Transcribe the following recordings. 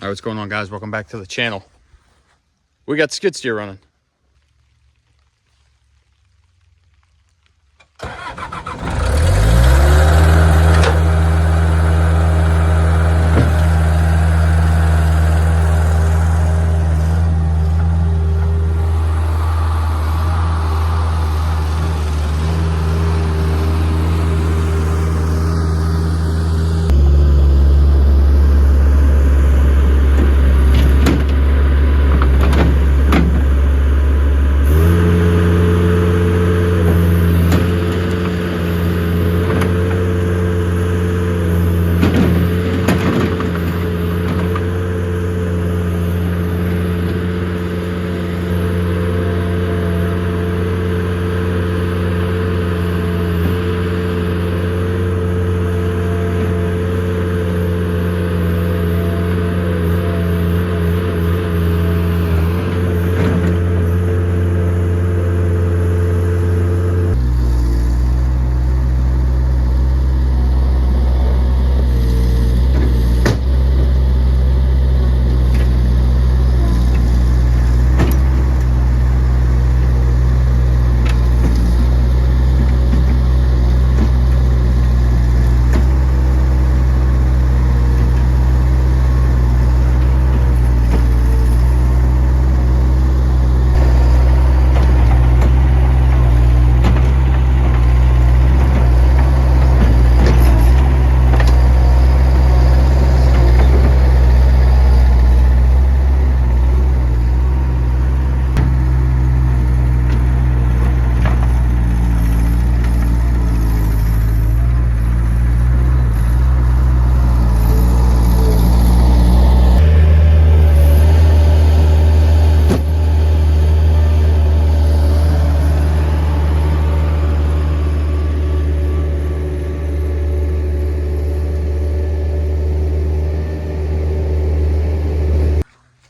Alright, what's going on, guys? Welcome back to the channel. We got skid steer running.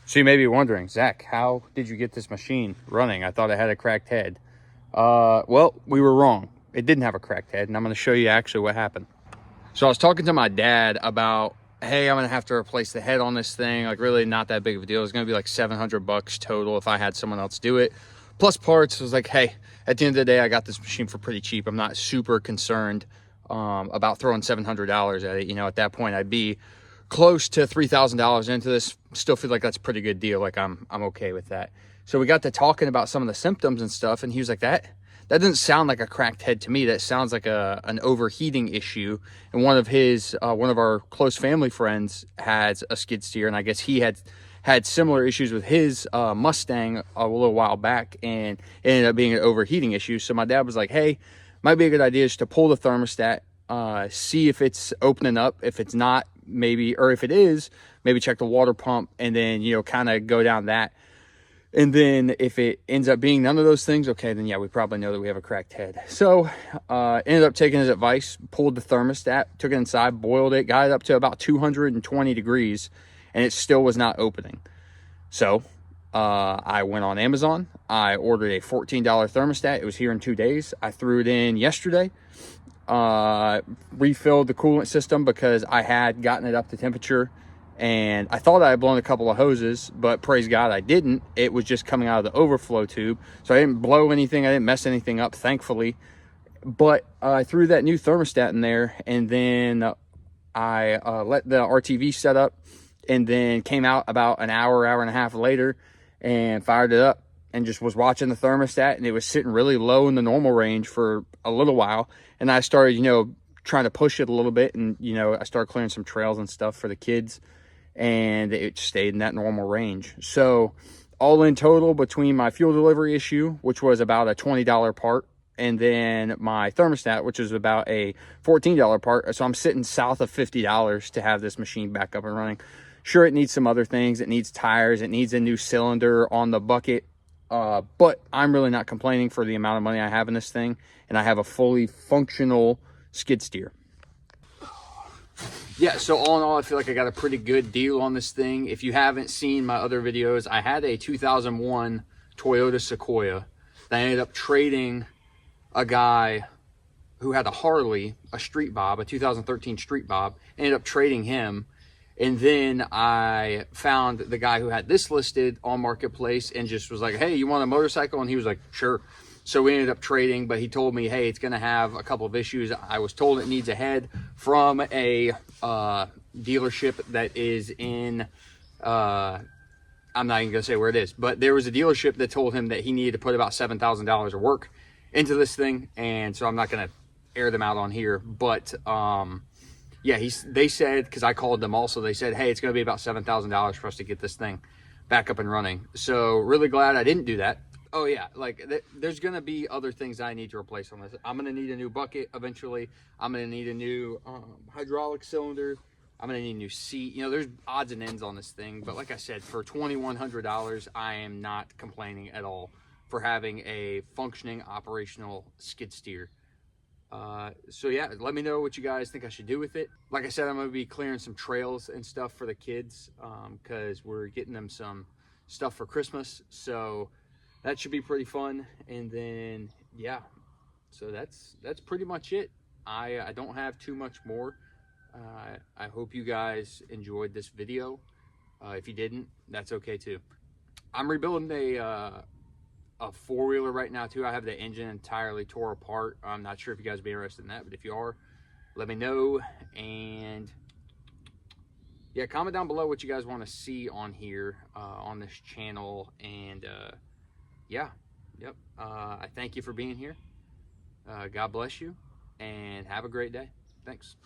So you may be wondering, Zach, how did you get this machine running? I thought it had a cracked head. Well, we were wrong. It didn't have a cracked head, and I'm going to show you actually what happened. So I was talking to my dad about, hey, I'm going to have to replace the head on this thing. Like, really not that big of a deal. It's going to be like $700 total if I had someone else do it. Plus parts. I was like, hey, at the end of the day, I got this machine for pretty cheap. I'm not super concerned about throwing $700 at it. You know, at that point, I'd be close to $3,000 into this. Still feel like that's a pretty good deal. Like I'm okay with that. So we got to talking about some of the symptoms and stuff, and he was like, that doesn't sound like a cracked head to me. That sounds like an overheating issue. And one of our close family friends has a skid steer, and I guess he had similar issues with his Mustang a little while back, and it ended up being an overheating issue. So my dad was like, hey, might be a good idea just to pull the thermostat, see if it's opening up. If it's not, maybe, or if it is, maybe check the water pump, and then, you know, kind of go down that. And then if it ends up being none of those things, okay, then yeah, we probably know that we have a cracked head. So ended up taking his advice, pulled the thermostat, took it inside, boiled it, got it up to about 220 degrees, and it still was not opening. So I went on Amazon. I ordered a $14 thermostat. It was here in 2 days. I threw it in yesterday. Refilled the coolant system because I had gotten it up to temperature, and I thought I had blown a couple of hoses, but praise God I didn't. It was just coming out of the overflow tube. So I didn't blow anything. I didn't mess anything up, thankfully. But I threw that new thermostat in there, and then I let the RTV set up, and then came out about an hour and a half later and fired it up, and just was watching the thermostat, and it was sitting really low in the normal range for a little while. And I started, you know, trying to push it a little bit, and, you know, I started clearing some trails and stuff for the kids, and it stayed in that normal range. So all in total, between my fuel delivery issue, which was about a $20 part, and then my thermostat, which is about a $14 part, so I'm sitting south of $50 to have this machine back up and running. Sure, it needs some other things. It needs tires. It needs a new cylinder on the bucket. But I'm really not complaining for the amount of money I have in this thing, and I have a fully functional skid steer. Yeah, so all in all, I feel like I got a pretty good deal on this thing. If you haven't seen my other videos, I had a 2001 Toyota Sequoia that I ended up trading a guy who had a Harley, a Street Bob, a 2013 Street Bob, ended up trading him. And then I found the guy who had this listed on Marketplace and just was like, hey, you want a motorcycle? And he was like, sure. So we ended up trading, but he told me, hey, it's going to have a couple of issues. I was told it needs a head from a dealership that is in, I'm not even going to say where it is, but there was a dealership that told him that he needed to put about $7,000 of work into this thing. And so I'm not going to air them out on here, but yeah, they said, because I called them also, they said, hey, it's going to be about $7,000 for us to get this thing back up and running. So really glad I didn't do that. Oh yeah, like there's going to be other things I need to replace on this. I'm going to need a new bucket eventually. I'm going to need a new hydraulic cylinder. I'm going to need a new seat. You know, there's odds and ends on this thing. But like I said, for $2,100, I am not complaining at all for having a functioning operational skid steer. So yeah, let me know what you guys think I should do with it. Like I said, I'm going to be clearing some trails and stuff for the kids, because we're getting them some stuff for Christmas. So that should be pretty fun. And then, yeah, so that's pretty much it. I don't have too much more. I hope you guys enjoyed this video. If you didn't, that's okay too. I'm rebuilding a four-wheeler right now too. I have the engine entirely tore apart. I'm not sure if you guys would be interested in that, but if you are, let me know. And yeah, comment down below what you guys want to see on here, on this channel. And yeah, yep. I thank you for being here. God bless you and have a great day. Thanks.